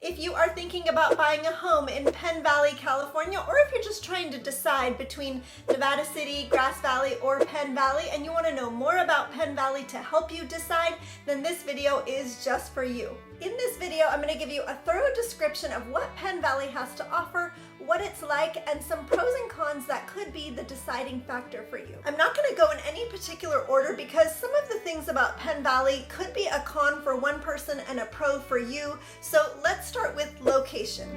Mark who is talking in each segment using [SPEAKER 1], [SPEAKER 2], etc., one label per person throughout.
[SPEAKER 1] If you are thinking about buying a home in Penn Valley, California, or if you're just trying to decide between Nevada City, Grass Valley, or Penn Valley, and you want to know more about Penn Valley to help you decide, then this video is just for you. In this video, I'm going to give you a thorough description of what Penn Valley has to offer, what it's like, and some pros and cons that could be the deciding factor for you. I'm not going to go in any particular order because some of the things about Penn Valley could be a con for one person and a pro for you. So let's start with location.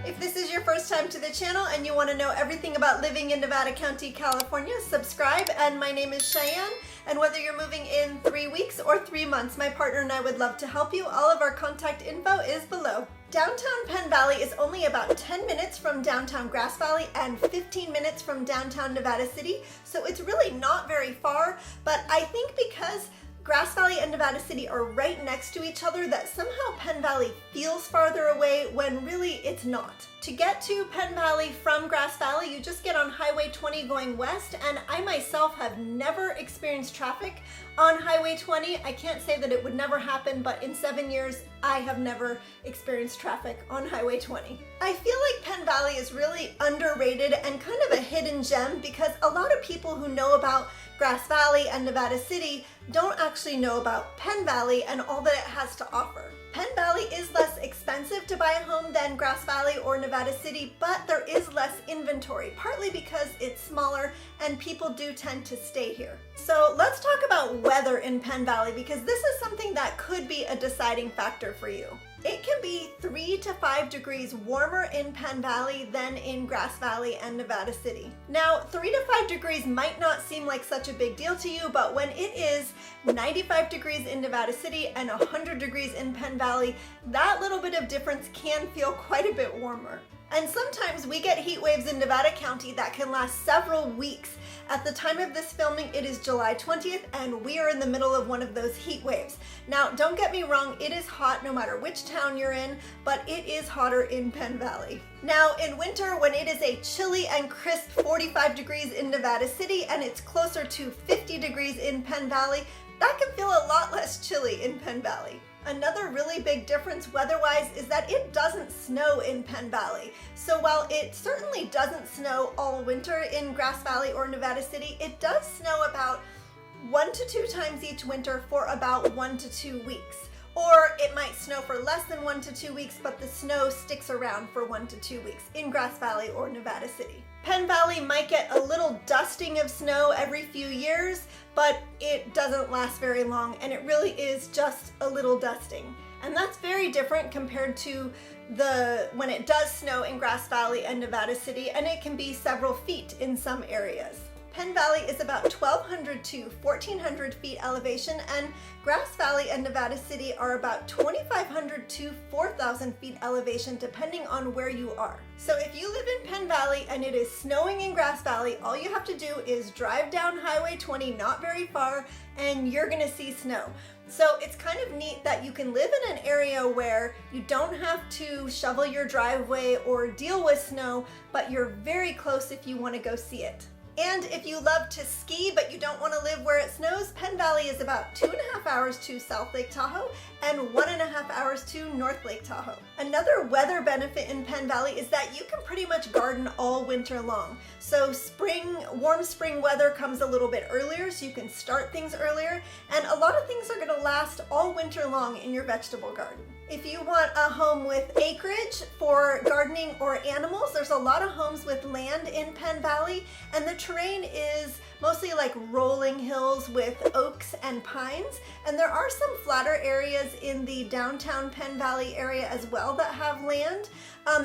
[SPEAKER 1] If this is your first time to the channel and you want to know everything about living in Nevada County, California, subscribe. And my name is Cheyenne. And whether you're moving in 3 weeks or 3 months, my partner and I would love to help you. All of our contact info is below. Downtown Penn Valley is only about 10 minutes from downtown Grass Valley and 15 minutes from downtown Nevada City. So it's really not very far, but I think because Grass Valley and Nevada City are right next to each other that somehow Penn Valley feels farther away when really it's not. To get to Penn Valley from Grass Valley, you just get on Highway 20 going west, and I myself have never experienced traffic on Highway 20. I can't say that it would never happen, but in 7 years, I have never experienced traffic on Highway 20. I feel like Penn Valley is really underrated and kind of a hidden gem because a lot of people who know about Grass Valley and Nevada City don't actually know about Penn Valley and all that it has to offer. Penn Valley is less expensive to buy a home than Grass Valley or Nevada City, but there is less inventory, partly because it's smaller and people do tend to stay here. So let's talk about weather in Penn Valley because this is something that could be a deciding factor for you. It can be 3 to 5 degrees warmer in Penn Valley than in Grass Valley and Nevada City. Now, 3 to 5 degrees might not seem like such a big deal to you, but when it is 95 degrees in Nevada City and 100 degrees in Penn Valley, that little bit of difference can feel quite a bit warmer. And sometimes we get heat waves in Nevada County that can last several weeks. At the time of this filming, it is July 20th, and we are in the middle of one of those heat waves. Now, don't get me wrong, it is hot no matter which town you're in, but it is hotter in Penn Valley. Now, in winter, when it is a chilly and crisp 45 degrees in Nevada City and it's closer to 50 degrees in Penn Valley, that can feel a lot less chilly in Penn Valley. Another really big difference weather-wise is that it doesn't snow in Penn Valley. So while it certainly doesn't snow all winter in Grass Valley or Nevada City, it does snow about 1 to 2 times each winter for about 1 to 2 weeks. Or it might snow for less than 1 to 2 weeks, but the snow sticks around for 1 to 2 weeks in Grass Valley or Nevada City. Penn Valley might get a little dusting of snow every few years, but it doesn't last very long, and it really is just a little dusting. And that's very different compared to when it does snow in Grass Valley and Nevada City, and it can be several feet in some areas. Penn Valley is about 1,200 to 1,400 feet elevation, and Grass Valley and Nevada City are about 2,500 to 4,000 feet elevation, depending on where you are. So if you live in Penn Valley and it is snowing in Grass Valley, all you have to do is drive down Highway 20, not very far, and you're gonna see snow. So it's kind of neat that you can live in an area where you don't have to shovel your driveway or deal with snow, but you're very close if you want to go see it. And if you love to ski but you don't want to live where it snows, Penn Valley is about 2.5 hours to South Lake Tahoe and 1.5 hours to North Lake Tahoe. Another weather benefit in Penn Valley is that you can pretty much garden all winter long. So warm spring weather comes a little bit earlier, so you can start things earlier, and a lot of things are going to last all winter long in your vegetable garden. If you want a home with acreage for gardening or animals, there's a lot of homes with land in Penn Valley, and the terrain is mostly like rolling hills with oaks and pines, and there are some flatter areas in the downtown Penn Valley area as well that have land.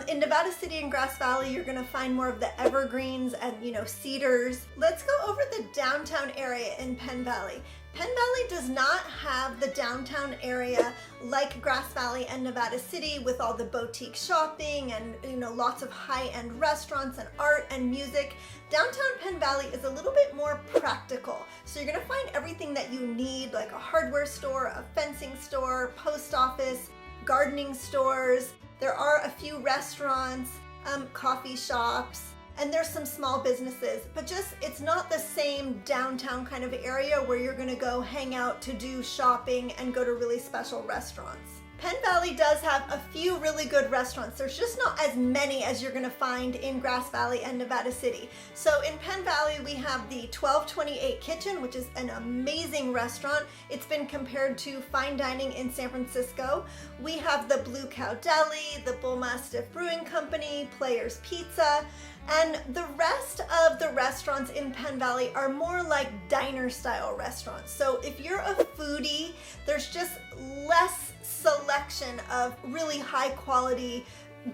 [SPEAKER 1] In Nevada City and Grass Valley, you're going to find more of the evergreens and, cedars. Let's go over the downtown area in Penn Valley. Penn Valley does not have the downtown area like Grass Valley and Nevada City with all the boutique shopping and lots of high-end restaurants and art and music. Downtown Penn Valley is a little bit more practical. So you're gonna find everything that you need, like a hardware store, a fencing store, post office, gardening stores. There are a few restaurants, coffee shops, and there's some small businesses, but just it's not the same downtown kind of area where you're gonna go hang out to do shopping and go to really special restaurants. Penn Valley does have a few really good restaurants. There's just not as many as you're gonna find in Grass Valley and Nevada City. So in Penn Valley, we have the 1228 Kitchen, which is an amazing restaurant. It's been compared to fine dining in San Francisco. We have the Blue Cow Deli, the Bull Mastiff Brewing Company, Players Pizza, and the rest of the restaurants in Penn Valley are more like diner style restaurants. So if you're a foodie, there's just less selection of really high quality,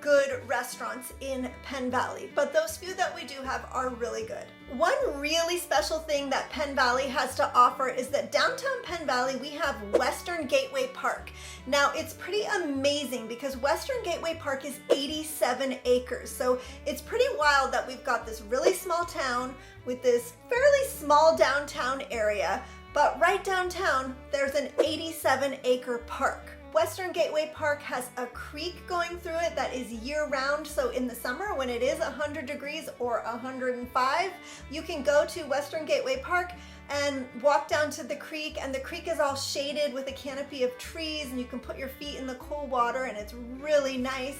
[SPEAKER 1] good restaurants in Penn Valley, but those few that we do have are really good. One really special thing that Penn Valley has to offer is that downtown Penn Valley, we have Western Gateway Park. Now it's pretty amazing because Western Gateway Park is 87 acres. So it's pretty wild that we've got this really small town with this fairly small downtown area, but right downtown, there's an 87-acre park. Western Gateway Park has a creek going through it that is year-round, so in the summer when it is 100 degrees or 105, you can go to Western Gateway Park and walk down to the creek, and the creek is all shaded with a canopy of trees, and you can put your feet in the cool water, and it's really nice.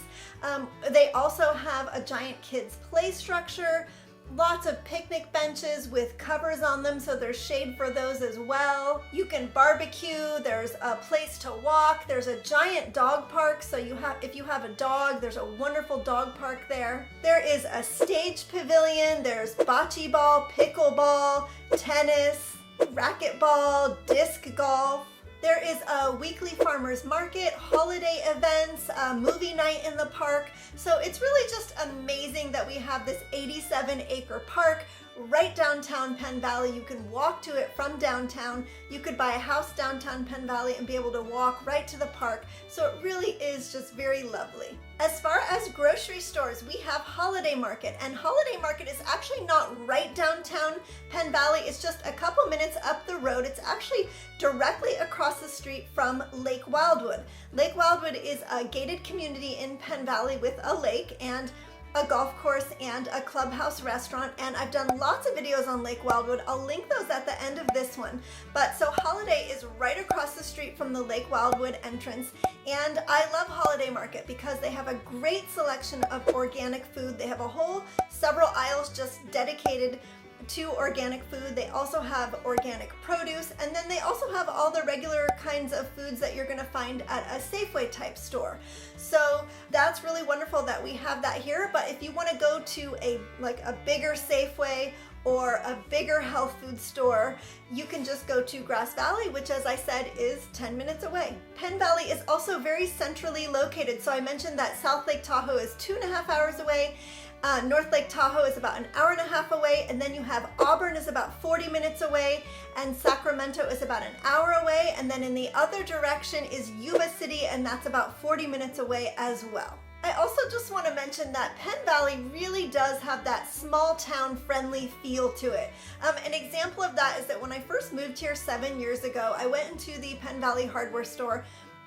[SPEAKER 1] They also have a giant kids play structure, lots of picnic benches with covers on them, so there's shade for those as well. You can barbecue, there's a place to walk, there's a giant dog park, so if you have a dog, there's a wonderful dog park there. There is a stage pavilion, there's bocce ball, pickleball, tennis, racquetball, disc golf. There is a weekly farmers market, holiday events, a movie night in the park. So it's really just amazing that we have this 87-acre park right downtown Penn Valley. You can walk to it from downtown. You could buy a house downtown Penn Valley and be able to walk right to the park. So it really is just very lovely. As far as grocery stores, we have Holiday Market, and Holiday Market is actually not right downtown Penn Valley. It's just a couple minutes up the road. It's actually directly across the street from Lake Wildwood. Lake Wildwood is a gated community in Penn Valley with a lake and a golf course and a clubhouse restaurant, and I've done lots of videos on Lake Wildwood. I'll link those at the end of this one. But so Holiday is right across the street from the Lake Wildwood entrance, and I love Holiday Market because they have a great selection of organic food. They have a whole several aisles just dedicated to organic food. They also have organic produce, and then they also have all the regular kinds of foods that you're gonna find at a Safeway type store. So that's really wonderful that we have that here. But if you wanna go to a bigger Safeway or a bigger health food store, you can just go to Grass Valley, which, as I said, is 10 minutes away. Penn Valley is also very centrally located. So I mentioned that South Lake Tahoe is 2.5 hours away. North Lake Tahoe is about 1.5 hours away, and then you have Auburn is about 40 minutes away, and Sacramento is about 1 hour away, and then in the other direction is Yuba City, and that's about 40 minutes away as well. I also just want to mention that Penn Valley really does have that small town friendly feel to it. An example of that is that when I first moved here 7 years ago, I went into the Penn Valley hardware store,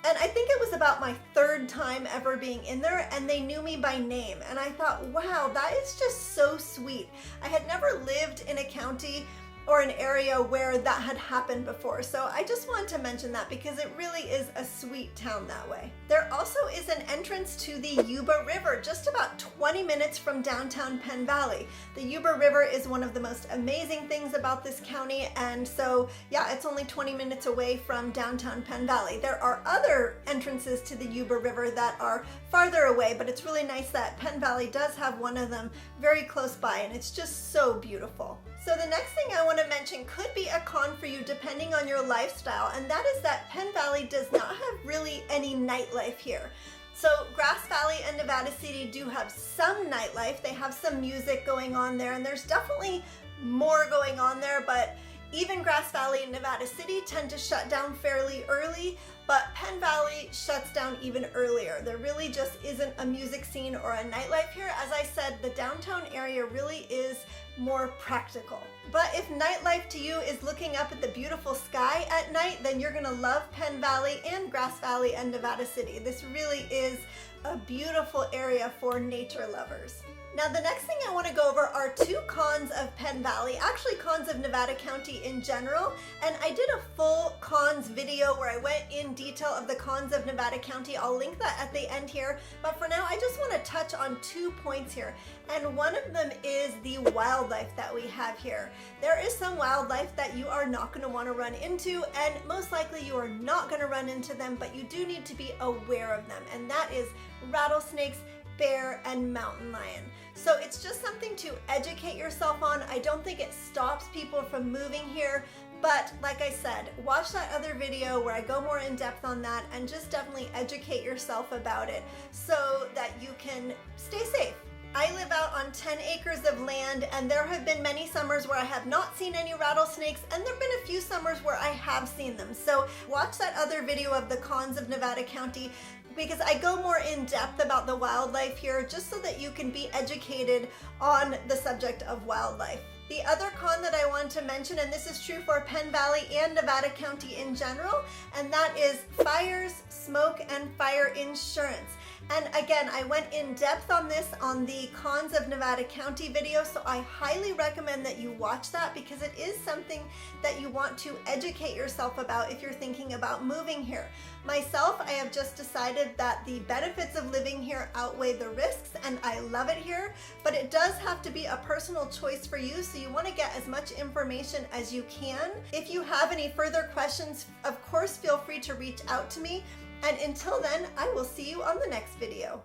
[SPEAKER 1] and I think it was about my 3rd time ever being in there, and they knew me by name. And I thought, wow, that is just so sweet. I had never lived in a county or an area where that had happened before. So I just wanted to mention that because it really is a sweet town that way. There also is an entrance to the Yuba River, just about 20 minutes from downtown Penn Valley. The Yuba River is one of the most amazing things about this county, and so yeah, it's only 20 minutes away from downtown Penn Valley. There are other entrances to the Yuba River that are farther away, but it's really nice that Penn Valley does have one of them very close by, and it's just so beautiful. So the next thing I want to mention could be a con for you depending on your lifestyle, and that is that Penn Valley does not have really any nightlife here. So Grass Valley and Nevada City do have some nightlife. They have some music going on there, and there's definitely more going on there, but even Grass Valley and Nevada City tend to shut down fairly early, but Penn Valley shuts down even earlier. There really just isn't a music scene or a nightlife here. As I said, the downtown area really is more practical. But if nightlife to you is looking up at the beautiful sky at night, then you're gonna love Penn Valley and Grass Valley and Nevada City. This really is a beautiful area for nature lovers. Now the next thing I want to go over are two cons of Penn Valley, actually cons of Nevada County in general, and I did a full cons video where I went in detail of the cons of Nevada County. I'll link that at the end here, but for now I just want to touch on 2 points here, and one of them is the wildlife that we have here. There is some wildlife that you are not going to want to run into, and most likely you are not going to run into them, but you do need to be aware of them, and that is rattlesnakes, bear, and mountain lion. So it's just something to educate yourself on. I don't think it stops people from moving here, but like I said, watch that other video where I go more in depth on that, and just definitely educate yourself about it so that you can stay safe. I live out on 10 acres of land, and there have been many summers where I have not seen any rattlesnakes, and there have been a few summers where I have seen them. So watch that other video of the cons of Nevada County, because I go more in depth about the wildlife here, just so that you can be educated on the subject of wildlife. The other con that I want to mention, and this is true for Penn Valley and Nevada County in general, and that is fires, smoke, and fire insurance. And again, I went in depth on this on the cons of Nevada County video, so I highly recommend that you watch that, because it is something that you want to educate yourself about if you're thinking about moving here. Myself, I have just decided that the benefits of living here outweigh the risks, and I love it here, but it does have to be a personal choice for you, so you want to get as much information as you can. If you have any further questions, of course, feel free to reach out to me. And until then, I will see you on the next video.